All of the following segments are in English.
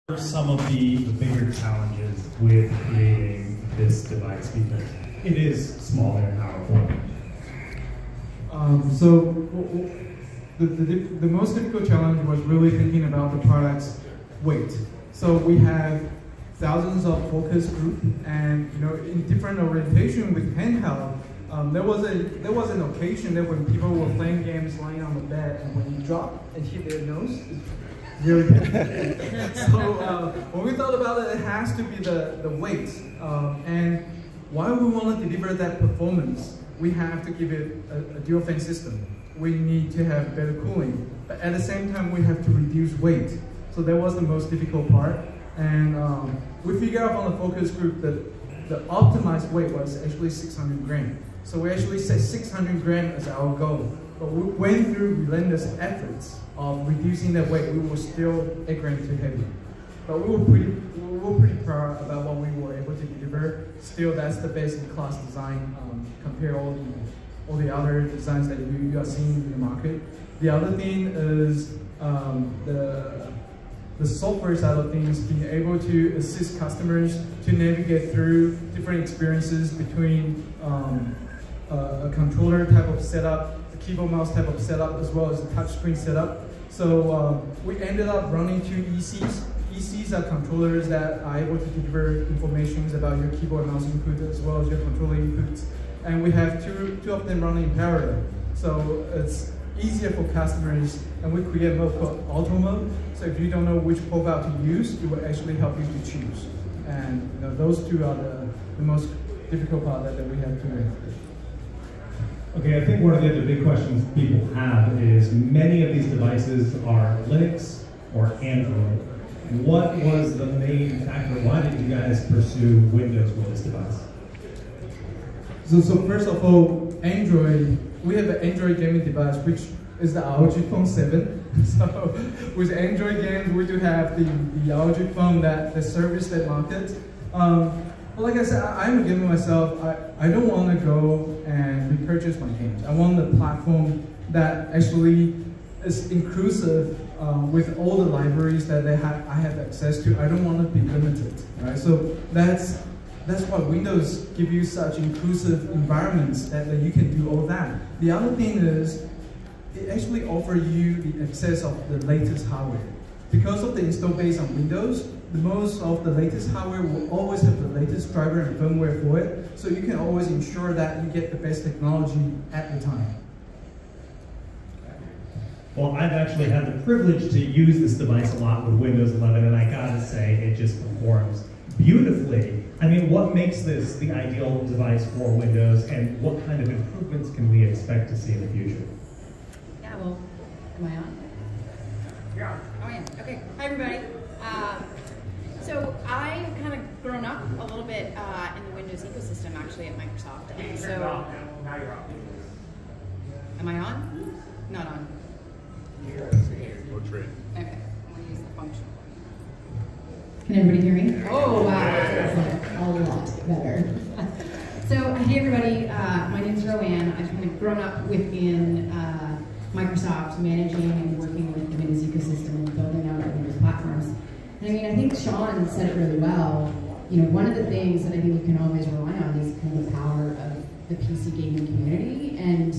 What are some of the bigger challenges with creating this device? Because it is smaller and powerful. The most difficult challenge was really thinking about the product's weight. So we have thousands of focus group, and in different orientation with handheld. There was an occasion that when people were playing games lying on the bed, and when you drop and hit their nose, it's really good. So when we thought about it, it has to be the weight. And while we want to deliver that performance, we have to give it a dual fan system. We need to have better cooling, but at the same time we have to reduce weight. So that was the most difficult part. And we figured out on the focus group that the optimized weight was actually 600 grams. So we actually set 600 grams as our goal. But we went through relentless efforts of reducing that weight. We were still 8 grams too heavy. But we were pretty proud about what we were able to deliver. Still, that's the best-in-class design compared to all the other designs that you are seeing in the market. The other thing is the software side of things, being able to assist customers to navigate through different experiences between a controller type of setup, a keyboard mouse type of setup, as well as a touchscreen setup. So we ended up running 2 ECs. ECs are controllers that are able to deliver information about your keyboard mouse input as well as your controller inputs. And we have two of them running in parallel. So it's easier for customers, and we create a mode called auto mode. So if you don't know which profile to use, it will actually help you to choose. And those two are the most difficult part that we have to make. Okay, I think one of the other big questions people have is many of these devices are Linux or Android. What was the main factor? Why did you guys pursue Windows with this device? So first of all, Android, we have an Android gaming device, which is the ROG Phone 7. So with Android games, we do have the ROG Phone that service that market. But like I said, I'm a gamer myself. I don't want to go and repurchase my games. I want the platform that actually is inclusive with all the libraries that I have access to. I don't want to be limited, right? So that's why Windows give you such inclusive environments that you can do all that. The other thing is, it actually offers you the access of the latest hardware. Because of the install base on Windows, most of the latest hardware will always have the latest driver and firmware for it, so you can always ensure that you get the best technology at the time. Well, I've actually had the privilege to use this device a lot with Windows 11, and I gotta say, it just performs beautifully. I mean, what makes this the ideal device for Windows, and what kind of improvements can we expect to see in the future? Yeah, well, am I on? Yeah. Oh, yeah. Okay. Hi, everybody. So I've kind of grown up a little bit in the Windows ecosystem, actually, at Microsoft. And so, now you're on. am I on? Not on. No trade. Okay. I'm going to use the function. Can everybody hear me? Oh, wow. That's a lot better. So, hey, everybody. My name is Roanne. I've kind of grown up within Microsoft, managing and working with the Windows ecosystem and building out Windows platforms. And I mean, I think Shaun said it really well. One of the things that I think you can always rely on is kind of the power of the PC gaming community. And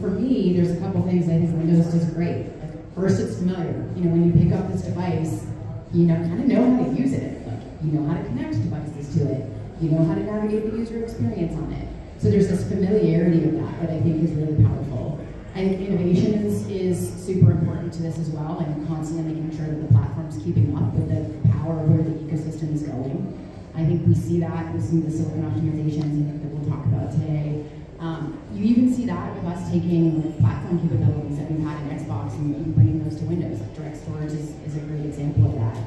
for me, there's a couple things I think Windows does great. Like, first, it's familiar. When you pick up this device, kind of know how to use it. Like, you know how to connect devices to it. You know how to navigate the user experience on it. So there's this familiarity of that I think is really powerful. I think innovation is super important to this as well, and constantly making sure that the platform's keeping up with the power of where the ecosystem is going. I think we see that with some of the silicon optimizations that we'll talk about today. You even see that with us taking platform capabilities that we've had in Xbox and bringing those to Windows. Like direct storage is a great example of that.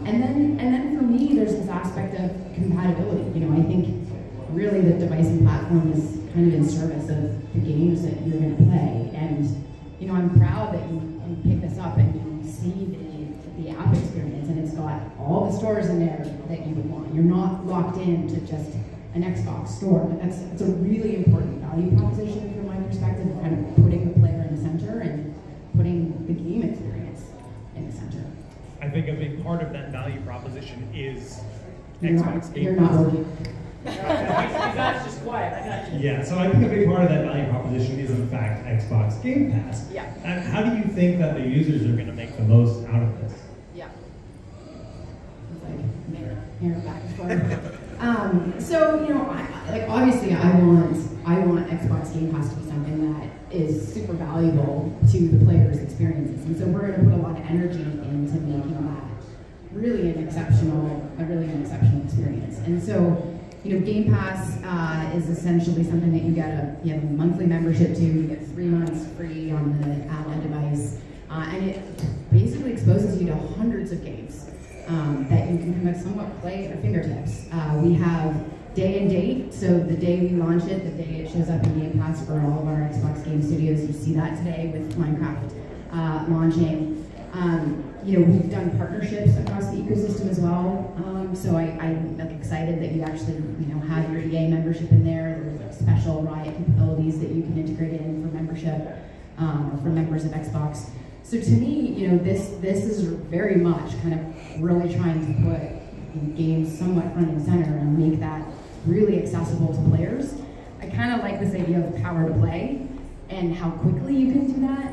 And then for me, there's this aspect of compatibility. I think really the device and platform is kind of in service of the games that you're going to play. And I'm proud that you pick this up and you see the app experience, and it's got all the stores in there that you would want. You're not locked into just an Xbox store. It's a really important value proposition from my perspective, of kind of putting the player in the center and putting the game experience in the center. I think a big big part of that value proposition is You're Xbox Game not Pass. working. You guys just quiet. I got you. Yeah, so I think a big part of that value proposition is in fact Xbox Game Pass. Yeah. And how do you think that the users are going to make the most out of this? Yeah. It's like mirror back and forth. So like obviously I want Xbox Game Pass to be something that is super valuable to the players' experiences, and so we're going to put a lot of energy into making that really an exceptional experience. And so, Game Pass is essentially something that you have a monthly membership to. You get 3 months free on the device, and it basically exposes you to hundreds of games that you can kind of somewhat play at your fingertips. We have day and date, so the day we launch it, the day it shows up in Game Pass for all of our Xbox Game Studios. You see that today with Minecraft launching. We've done partnerships across the ecosystem as well. So I'm excited that you actually have your EA membership in there. There's special Riot capabilities that you can integrate in for membership or for members of Xbox. So to me, this is very much kind of really trying to put games somewhat front and center and make that really accessible to players. I kind of like this idea of power to play and how quickly you can do that.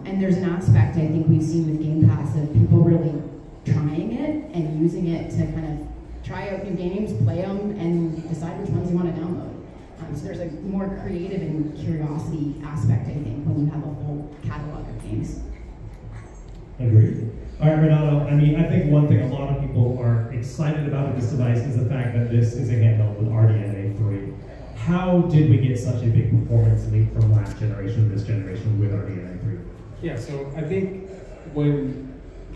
And there's an aspect I think we've seen with Game Pass of people really trying it and using it to kind of try out new games, play them, and decide which ones you want to download. So there's a more creative and curiosity aspect, I think, when you have a full catalog of games. Agreed. All right, Renato, I think one thing a lot of people are excited about with this device is the fact that this is a handheld with RDNA 3. How did we get such a big performance leap from last generation to this generation with RDNA 3? Yeah, so I think when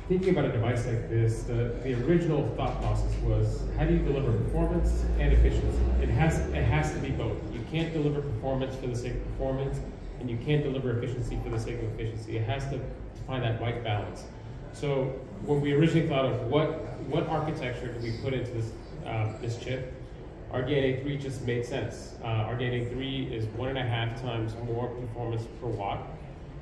thinking about a device like this, the original thought process was, how do you deliver performance and efficiency? It has to be both. You can't deliver performance for the sake of performance, and you can't deliver efficiency for the sake of efficiency. It has to find that right balance. So when we originally thought of what architecture do we put into this chip, RDNA 3 just made sense. RDNA 3 is 1.5 times more performance per watt.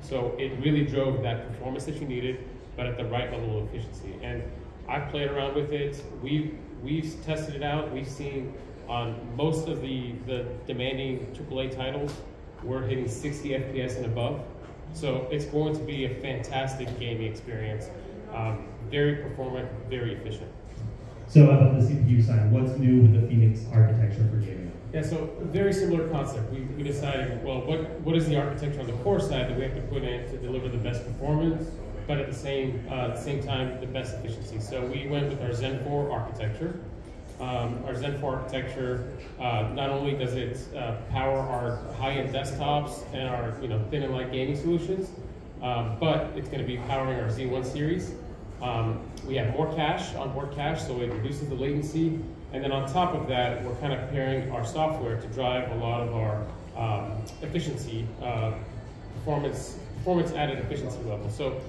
So it really drove that performance that you needed, but at the right level of efficiency. And I've played around with it. We've tested it out. We've seen on most of the demanding AAA titles, we're hitting 60 FPS and above. So it's going to be a fantastic gaming experience. Very performant, very efficient. So about the CPU side, what's new with the Phoenix architecture for gaming? Yeah, so very similar concept. We decided, well, what is the architecture on the core side that we have to put in to deliver the best performance, but at the same time, the best efficiency. So we went with our Zen 4 architecture. Our Zen 4 architecture, not only does it power our high-end desktops and our thin and light gaming solutions, but it's going to be powering our Z1 series. We have more cache, onboard cache, so it reduces the latency. And then on top of that, we're kind of pairing our software to drive a lot of our efficiency, performance added efficiency level. So,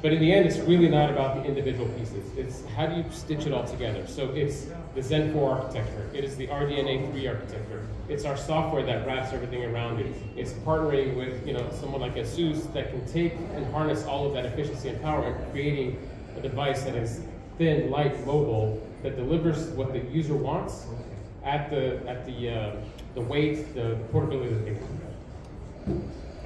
but in the end, it's really not about the individual pieces. It's how do you stitch it all together? So it's the Zen 4 architecture. It is the RDNA 3 architecture. It's our software that wraps everything around it. It's partnering with someone like ASUS that can take and harness all of that efficiency and power and creating a device that is thin, light, mobile, that delivers what the user wants at the weight, the portability that they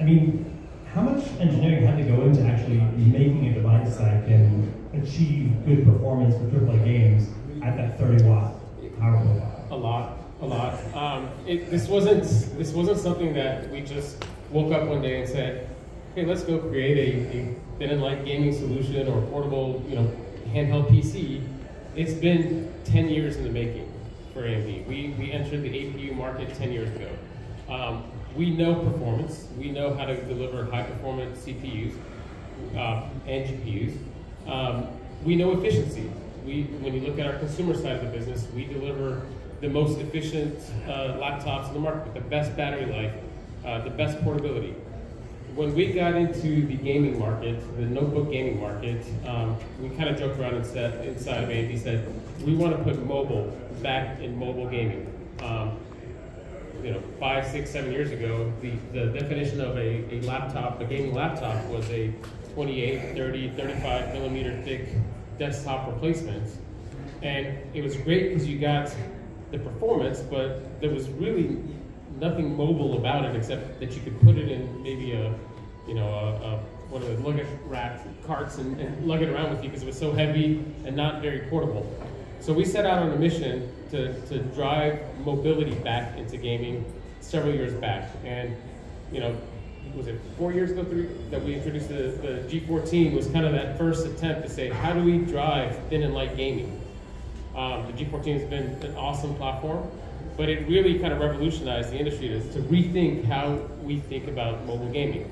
want. How much engineering had to go into actually making a device that can achieve good performance for AAA games at that 30-watt power profile? A lot. This wasn't something that we just woke up one day and said, hey, let's go create a thin and light gaming solution or portable, handheld PC. It's been 10 years in the making for AMD. We entered the APU market 10 years ago. We know performance. We know how to deliver high-performance CPUs and GPUs. We know efficiency. When you look at our consumer side of the business, we deliver the most efficient laptops in the market with the best battery life, the best portability. When we got into the gaming market, the notebook gaming market, we kind of joked around and said, inside of AMD, said, we want to put mobile back in mobile gaming. 5, 6, 7 years ago, the definition of a laptop, a gaming laptop, was a 28, 30, 35 millimeter thick desktop replacement. And it was great because you got the performance, but there was really nothing mobile about it except that you could put it in maybe one of the luggage rack carts and lug it around with you because it was so heavy and not very portable. So we set out on a mission to drive mobility back into gaming several years back. And, was it 4 years ago that we introduced the G14 was kind of that first attempt to say, how do we drive thin and light gaming? The G14 has been an awesome platform, but it really kind of revolutionized the industry to rethink how we think about mobile gaming.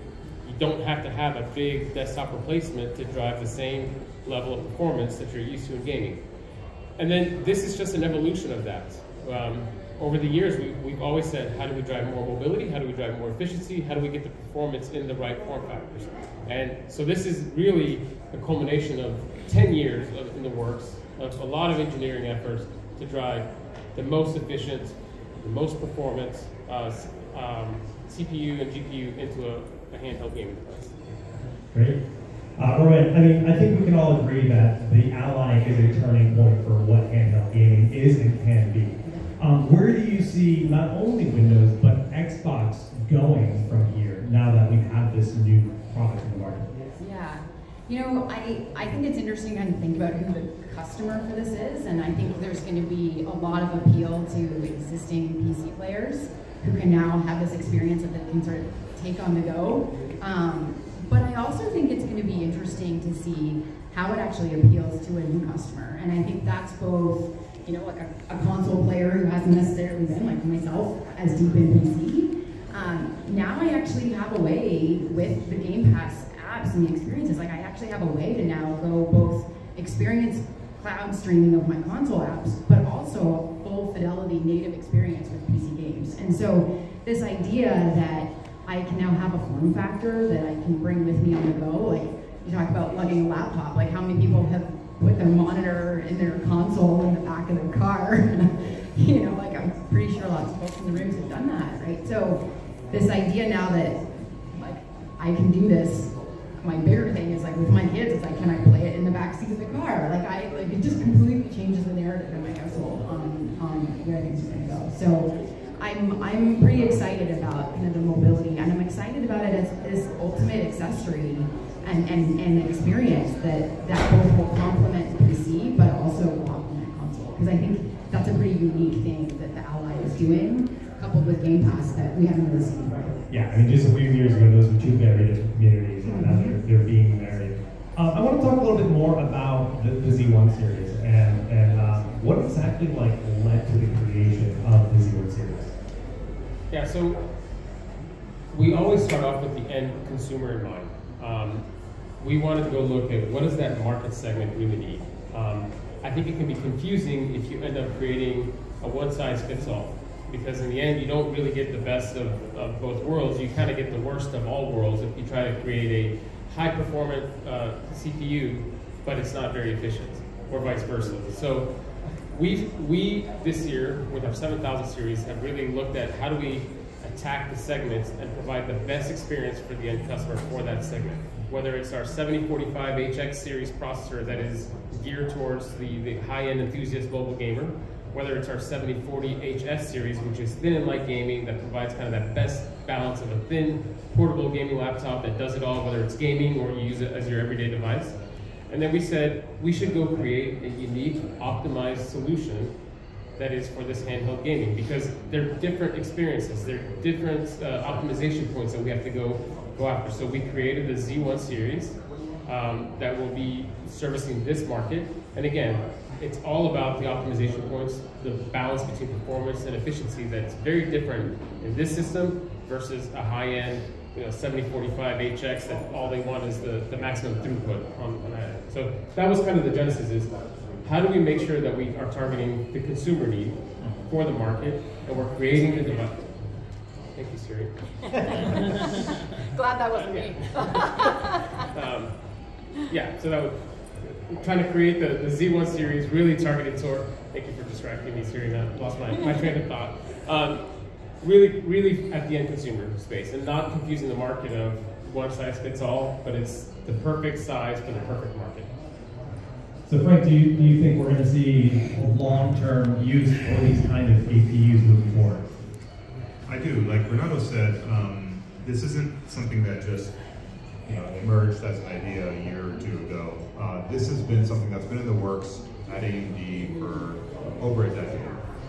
You don't have to have a big desktop replacement to drive the same level of performance that you're used to in gaming. And then this is just an evolution of that. Over the years, we've always said, how do we drive more mobility? How do we drive more efficiency? How do we get the performance in the right form factors? And so this is really a culmination of 10 years in the works, of a lot of engineering efforts to drive the most efficient, the most performance CPU and GPU into a handheld gaming device. Great. Rowan, I think we can all agree that the Ally is a turning point for what handheld gaming is and can be. Where do you see not only Windows, but Xbox going from here now that we have this new product in the market? Yeah. I think it's interesting to kind of think about who the customer for this is, and I think there's going to be a lot of appeal to existing PC players who can now have this experience that they can sort of take on the go. But I also think it's going to be interesting to see how it actually appeals to a new customer. And I think that's both, like a console player who hasn't necessarily been, like myself, as deep in PC. Now I actually have a way with the Game Pass apps and the experiences, like I actually have a way to now go both experience cloud streaming of my console apps, but also a full fidelity native experience with PC games. And so this idea that I can now have a form factor that I can bring with me on the go, like you talk about lugging a laptop, like how many people have put their monitor in their console in the back of their car? Like I'm pretty sure lots of folks in the rooms have done that, right? So this idea now that like I can do this, my bigger thing is like with my kids, it's like, can I play it in the backseat of the car? Like it just completely changes the narrative in my household on where things are gonna go. So I'm pretty excited about kind of the mobility, and I'm excited about it as this ultimate accessory and experience that both will complement PC, but also will complement console. Because I think that's a pretty unique thing that the Ally is doing, coupled with Game Pass, that we haven't really seen before. Yeah, just a few years ago, those were two very different communities, and now they're being married. I want to talk a little bit more about the Z1 series and what exactly led to the creation of the Z1 series. Yeah, so we always start off with the end consumer in mind. We wanted to go look at what does that market segment really need. I think it can be confusing if you end up creating a one-size-fits-all, because in the end you don't really get the best of both worlds. You kind of get the worst of all worlds if you try to create a high-performant CPU, but it's not very efficient, or vice versa. So we this year, with our 7000 series, have really looked at how do we attack the segments and provide the best experience for the end customer for that segment. Whether it's our 7045HX series processor that is geared towards the high-end enthusiast mobile gamer, whether it's our 7040HS series, which is thin and light gaming that provides kind of that best balance of a thin, portable gaming laptop that does it all, whether it's gaming or you use it as your everyday device. And then we said we should go create a unique, optimized solution that is for this handheld gaming, because they're different experiences, they're different optimization points that we have to go after. So we created the Z1 series that will be servicing this market. And again, it's all about the optimization points, the balance between performance and efficiency that's very different in this system versus a high-end 7045HX that all they want is the maximum throughput on that. So that was kind of the genesis, is how do we make sure that we are targeting the consumer need for the market, and we're creating the device. Thank you, Siri. Glad that wasn't me. Yeah, so that was trying to create the Z1 series, really targeted toward, thank you for distracting me, Siri, I lost my train of thought. Really at the end consumer space, and not confusing the market of one size fits all, but it's the perfect size for the perfect market. So Frank, do you think we're going to see long-term use for these kind of APUs moving forward? I do. Like Renato said, this isn't something that just emerged as an idea a year or two ago. This has been something that's been in the works at AMD for over a decade.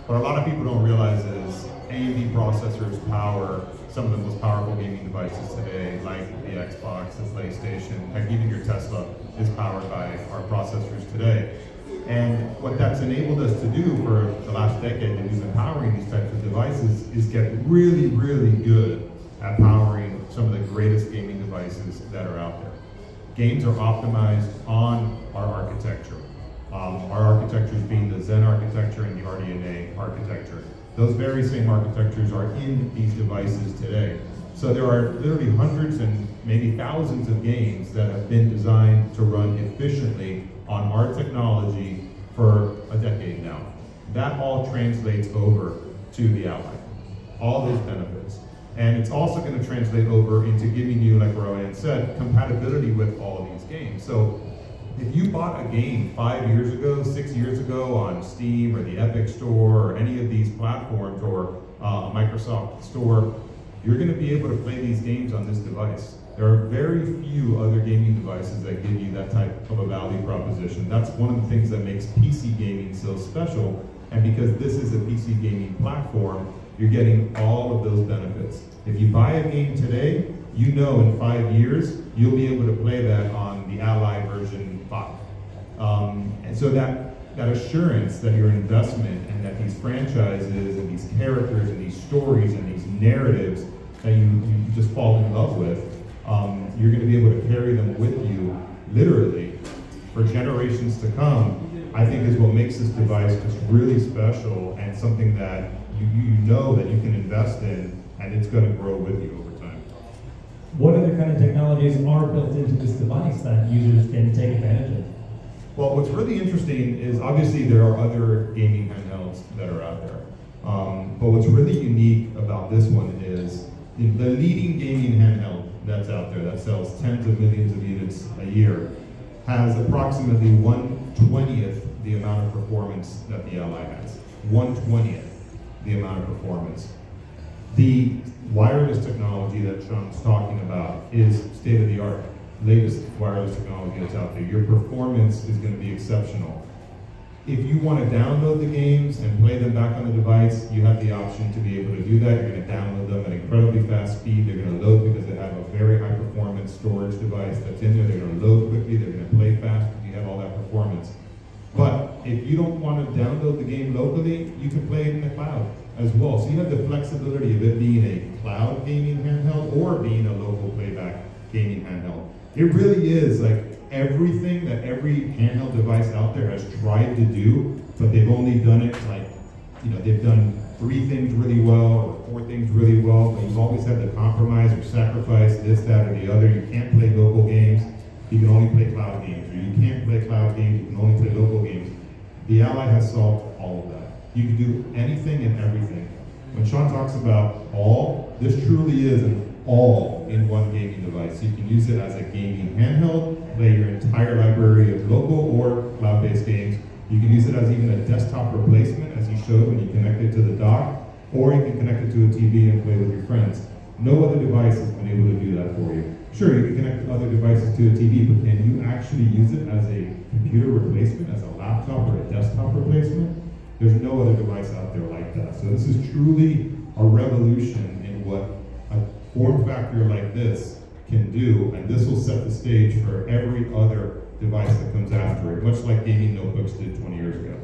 What a lot of people don't realize is AMD processors power some of the most powerful gaming devices today, like the Xbox, the PlayStation, heck, even your Tesla is powered by our processors today. And what that's enabled us to do for the last decade that we've been powering these types of devices is get really, really good at powering some of the greatest gaming devices that are out there. Games are optimized on our architecture. Our architectures being the Zen architecture and the RDNA architecture. Those very same architectures are in these devices today. So there are literally hundreds and maybe thousands of games that have been designed to run efficiently on our technology for a decade now. That all translates over to the Ally. All those benefits. And it's also going to translate over into giving you, like Rowan said, compatibility with all of these games. So if you bought a game 5 years ago, 6 years ago on Steam or the Epic Store or any of these platforms or Microsoft Store, you're going to be able to play these games on this device. There are very few other gaming devices that give you that type of a value proposition. That's one of the things that makes PC gaming so special. And because this is a PC gaming platform, you're getting all of those benefits. If you buy a game today, you know in 5 years, you'll be able to play that on the Ally version 5. And so that assurance that your investment and that these franchises and these characters and these stories and these narratives that you just fall in love with, you're going to be able to carry them with you, literally, for generations to come, I think is what makes this device just really special and something that you know that you can invest in, and it's going to grow with you over time. What other kind of technologies are built into this device that users can take advantage of? Well, what's really interesting is obviously there are other gaming handhelds that are out there. But what's really unique about this one is the leading gaming handheld that's out there that sells tens of millions of units a year has approximately 1/20th the amount of performance that the Ally has. 1/20th the amount of performance. The wireless technology that Shaun's talking about is state-of-the-art, latest wireless technology that's out there. Your performance is going to be exceptional. If you want to download the games and play them back on the device, you have the option to be able to do that. You're going to download them at incredibly fast speed. They're going to load because they have a very high performance storage device that's in there. They're going to load quickly. They're going to play fast because you have all that performance. But if you don't want to download the game locally, you can play it in the cloud as well. So you have the flexibility of it being a cloud gaming handheld or being a local playback gaming handheld. It really is like everything that every handheld device out there has tried to do, but they've only done it like, they've done 3 things really well or 4 things really well, but you've always had to compromise or sacrifice this, that, or the other. You can't play local games, you can only play cloud games, or you can't play cloud games, you can only play local games. The Ally has solved all of that. You can do anything and everything. When Shaun talks about all, this truly is an all-in-one gaming device. You can use it as a gaming handheld, play your entire library of local or cloud-based games. You can use it as even a desktop replacement, as he showed when you connect it to the dock, or you can connect it to a TV and play with your friends. No other device has been able to do that for you. Sure, you can connect other devices to a TV, but can you actually use it as a computer replacement, as a laptop or a desktop replacement? There's no other device out there like that. So this is truly a revolution in what a form factor like this can do, and this will set the stage for every other device that comes after it, much like gaming notebooks did 20 years ago.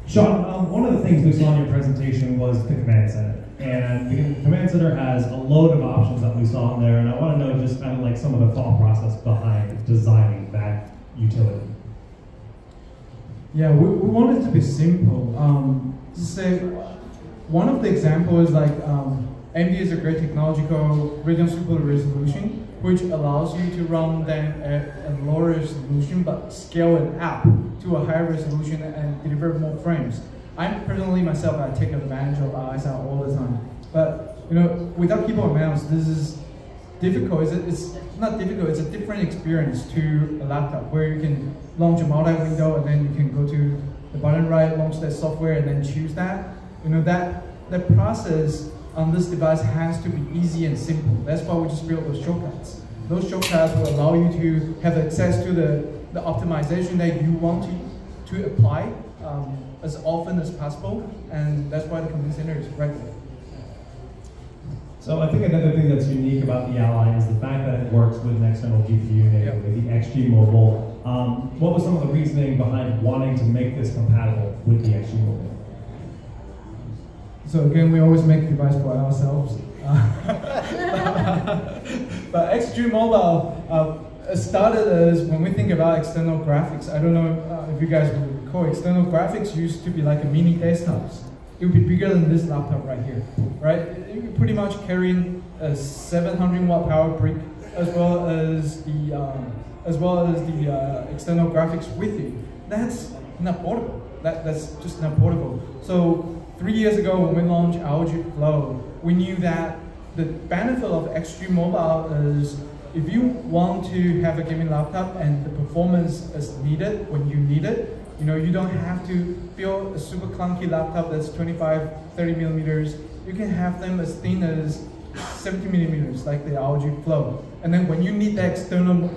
Shaun, one of the things we saw in your presentation was the command center. And the command center has a load of options that we saw in there, and I want to know just kind of like some of the thought process behind designing that utility. Yeah, we want it to be simple. To say, one of the examples is like, AMD is a great technological Radeon Super Resolution, which allows you to run then a lower resolution, but scale it up to a higher resolution and deliver more frames. I take advantage of ISR all the time. But without keyboard and mouse, this is difficult. It's not difficult, it's a different experience to a laptop where you can launch a multi-window and then you can go to the button right, launch that software and then choose that. You know, that process on this device has to be easy and simple. That's why we just built those shortcuts. Those shortcuts will allow you to have access to the optimization that you want to apply as often as possible, and that's why the command center is right there. So I think another thing that's unique about the Ally is the fact that it works with an external GPU natively, the XG Mobile. What was some of the reasoning behind wanting to make this compatible with the XG Mobile? So again, we always make a device for ourselves. But XG Mobile started as when we think about external graphics. I don't know if you guys will recall, external graphics used to be like a mini desktops. It would be bigger than this laptop right here, right? You're pretty much carrying a 700 watt power brick as well as the external graphics with you. That's not portable. That's just not portable. So 3 years ago when we launched ROG Flow, we knew that the benefit of XG Mobile is if you want to have a gaming laptop and the performance is needed when you need it, you know, you don't have to build a super clunky laptop that's 25, 30 millimeters. You can have them as thin as 70 millimeters, like the ROG Flow. And then when you need the external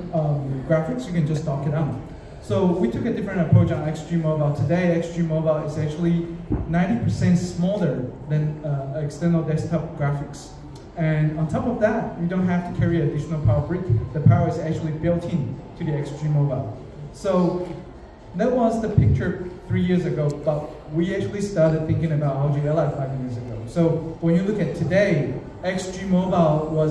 graphics, you can just dock it out. So we took a different approach on XG Mobile. Today, XG Mobile is actually 90% smaller than external desktop graphics. And on top of that, you don't have to carry additional power brick. The power is actually built in to the XG Mobile. So that was the picture 3 years ago, but we actually started thinking about ROG Ally 5 years ago. So when you look at today, XG Mobile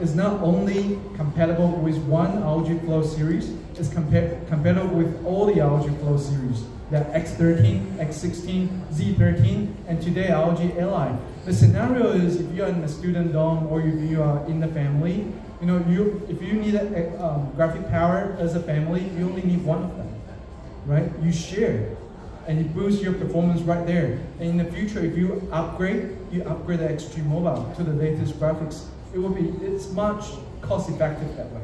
is not only compatible with one ROG Flow series, it's compatible with all the ROG Flow series. The X13, X16, Z13, and today ROG Ally. The scenario is if you're in a student dorm or if you are in the family, you know, if you need a graphic power as a family, you only need one of them, right? You share, and you boost your performance right there. And in the future, if you upgrade the XG Mobile to the latest graphics, it's much cost effective that way.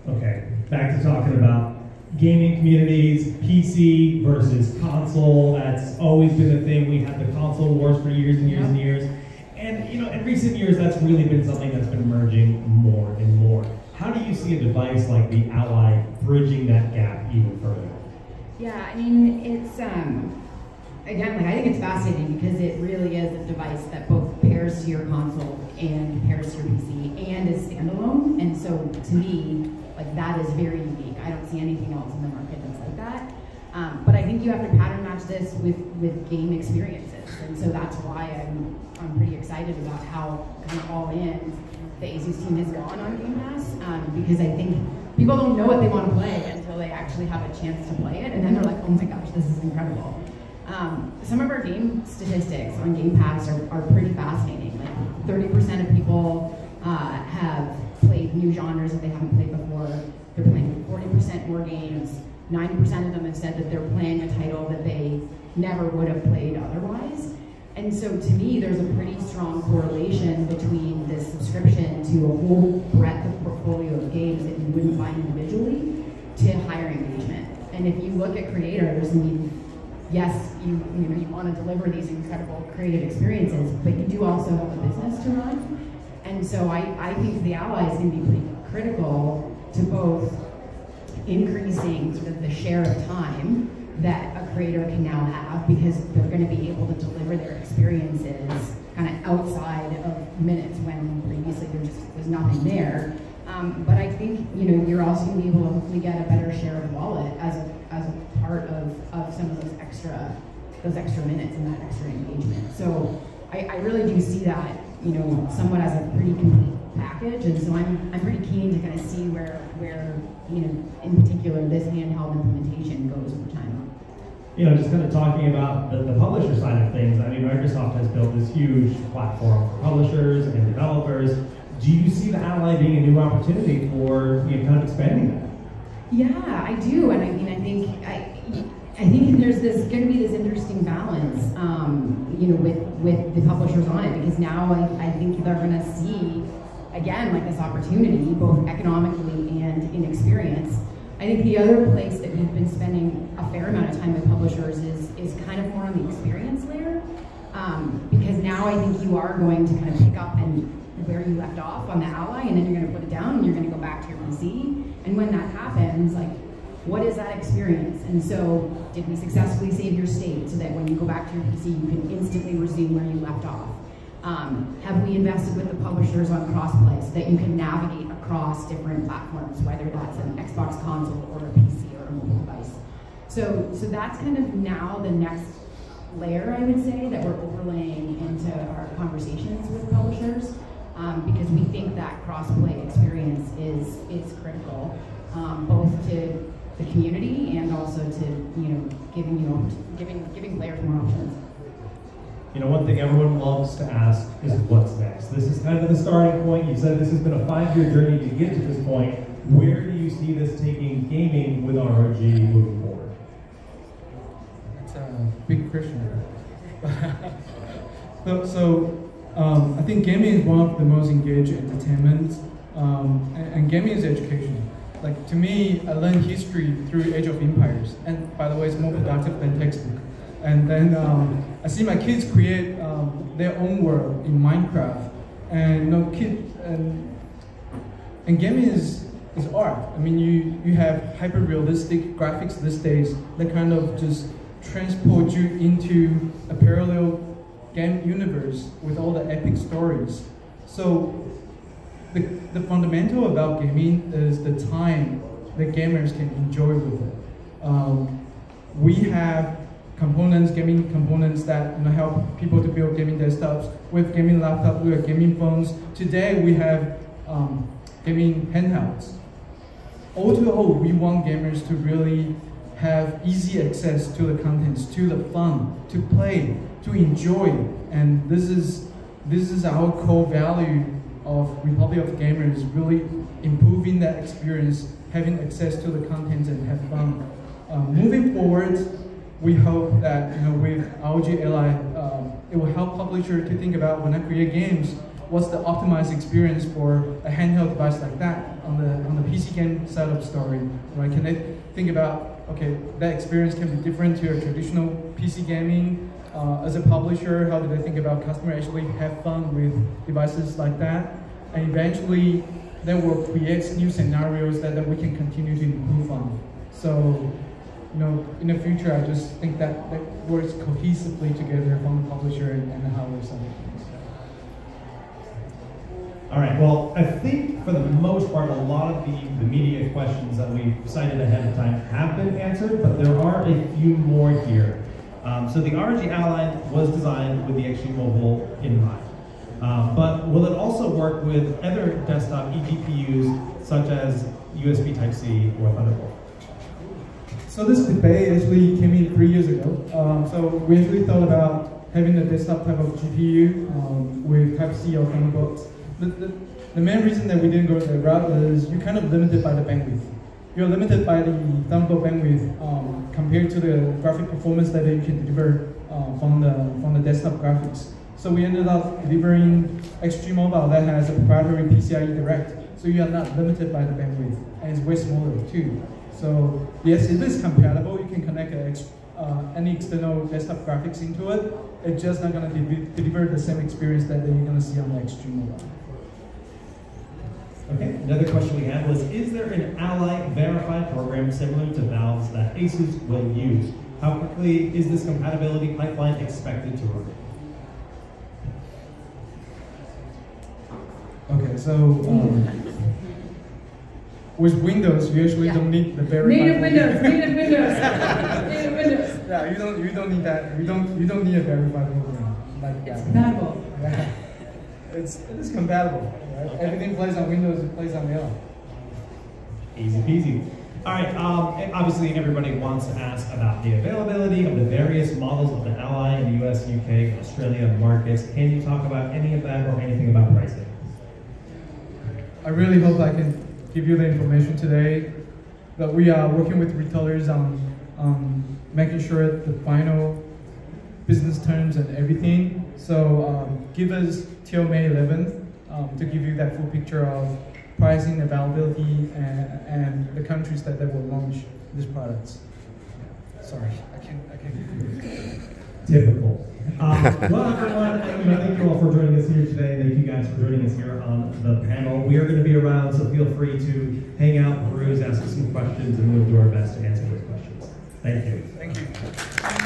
Okay, back to talking about gaming communities, PC versus console. That's always been a thing. We had the console wars for years and years and years. And you know, in recent years, that's really been something that's been emerging more and more. How do you see a device like the Ally bridging that gap even further? Yeah, I mean, it's, again, like, I think it's fascinating because it really is a device that both pairs to your console and pairs to your PC and is standalone. And so, to me, like, that is very unique. I don't see anything else in the market that's like that. But I think you have to pattern match this with game experiences. And so that's why I'm pretty excited about how kind of all in the ASUS team has gone on Game Pass, because I think people don't know what they want to play until they actually have a chance to play it, and then they're like, oh my gosh, this is incredible. Some of our game statistics on Game Pass are pretty fascinating. Like 30% of people have played new genres that they haven't played before. They're playing 40% more games. 90% of them have said that they're playing a title that they never would have played otherwise. And so to me, there's a pretty strong correlation between this subscription to a whole breadth of portfolio of games that you wouldn't find individually to higher engagement. And if you look at creators, I mean, yes, you want to deliver these incredible creative experiences, but you do also have a business to run. And so I think the Ally is going to be pretty critical to both increasing sort of the share of time that a creator can now have, because they're going to be able to deliver their experiences kind of outside of minutes when previously there's nothing there. But I think you're also going to be able to hopefully get a better share of wallet as a part of some of those extra minutes and that extra engagement. So I really do see that somewhat as a pretty complete package, and so I'm pretty keen to kind of see where in particular this handheld implementation goes over time. Just kind of talking about the publisher side of things, I mean, Microsoft has built this huge platform for publishers and developers. Do you see the Ally being a new opportunity for kind of expanding that? Yeah, I do, and I mean, I think I think there's going to be this interesting balance, you know, with the publishers on it, because now I think they're going to see, again, like this opportunity, both economically and in experience. I think the other place that we've been spending a fair amount of time with publishers is kind of more on the experience layer, because now I think you are going to kind of pick up and where you left off on the Ally, and then you're going to put it down and you're going to go back to your PC. And when that happens, like, what is that experience? And so, did we successfully save your state so that when you go back to your PC, you can instantly resume where you left off? Have we invested with the publishers on crossplay so that you can navigate across different platforms, whether that's an Xbox console or a PC or a mobile device? So that's kind of now the next layer, I would say, that we're overlaying into our conversations with publishers, because we think that crossplay experience is critical, both to the community and also to, you know, giving players more options. You know, one thing everyone loves to ask is what's next. This is kind of the starting point. You said this has been a 5-year journey to get to this point. Where do you see this taking gaming with ROG moving forward? That's a big question. I think gaming is one of the most engaged entertainment, and gaming is education. Like, to me, I learned history through Age of Empires, and by the way, it's more productive than textbook. And then I see my kids create their own world in Minecraft, and and gaming is art. I mean, you have hyper realistic graphics these days that kind of just transport you into a parallel game universe with all the epic stories. So the fundamental about gaming is the time that gamers can enjoy with it. We have gaming components that, you know, help people to build gaming desktops. We have gaming laptops, we have gaming phones. Today we have gaming handhelds. All to all, we want gamers to really have easy access to the contents, to the fun, to play, to enjoy. And this is our core value of Republic of Gamers, really improving that experience, having access to the content and have fun. Moving forward, we hope that, you know, with ROG Ally, it will help publishers to think about, when I create games, what's the optimized experience for a handheld device like that on the PC game side of story, right? Can they think about, okay, that experience can be different to a traditional PC gaming? As a publisher, how do they think about customers actually have fun with devices like that? And eventually, that will create new scenarios that we can continue to improve on. So, you know, in the future, I just think that works cohesively together from the publisher and the hardware side of things. All right, well, I think for the most part, a lot of the media questions that we cited ahead of time have been answered, but there are a few more here. So the ROG Ally was designed with the Extreme Mobile in mind. But will it also work with other desktop eGPUs, such as USB Type-C or Thunderbolt? So this debate actually came in 3 years ago. So we actually thought about having a desktop type of GPU with Type-C or Thunderbolt. The main reason that we didn't go that route is you're kind of limited by the bandwidth. You're limited by the Thunderbolt bandwidth compared to the graphic performance that you can deliver from the desktop graphics. So we ended up delivering Extreme Mobile that has a proprietary PCIe Direct. So you are not limited by the bandwidth, and it's way smaller too. So yes, it is compatible. You can connect any external desktop graphics into it. It's just not going to deliver the same experience that you're going to see on the Extreme Mobile. Okay, another question we had was, is there an Ally verified program similar to Valve's that ASUS will use? How quickly is this compatibility pipeline expected to run? Okay, so with Windows, you usually don't need the verified. Native Windows. Native Windows. Yeah, you don't need that. You don't need a verified program like that. It's compatible. Yeah. It is compatible. Right? Okay. Everything plays on Windows. It plays on Ally. Easy peasy. All right. Obviously, everybody wants to ask about the availability of the various models of the Ally in the US, UK, Australia markets. Can you talk about any of that or anything about pricing? I really hope I can give you the information today, but we are working with retailers on making sure the final business terms and everything. So give us till May 11th to give you that full picture of pricing, availability, and the countries that will launch these products. Sorry, I can't. Typical. Well, everyone, thank you all for joining us here today. Thank you guys for joining us here on the panel. We are going to be around, so feel free to hang out, peruse, ask us some questions, and we'll do our best to answer those questions. Thank you. Thank you.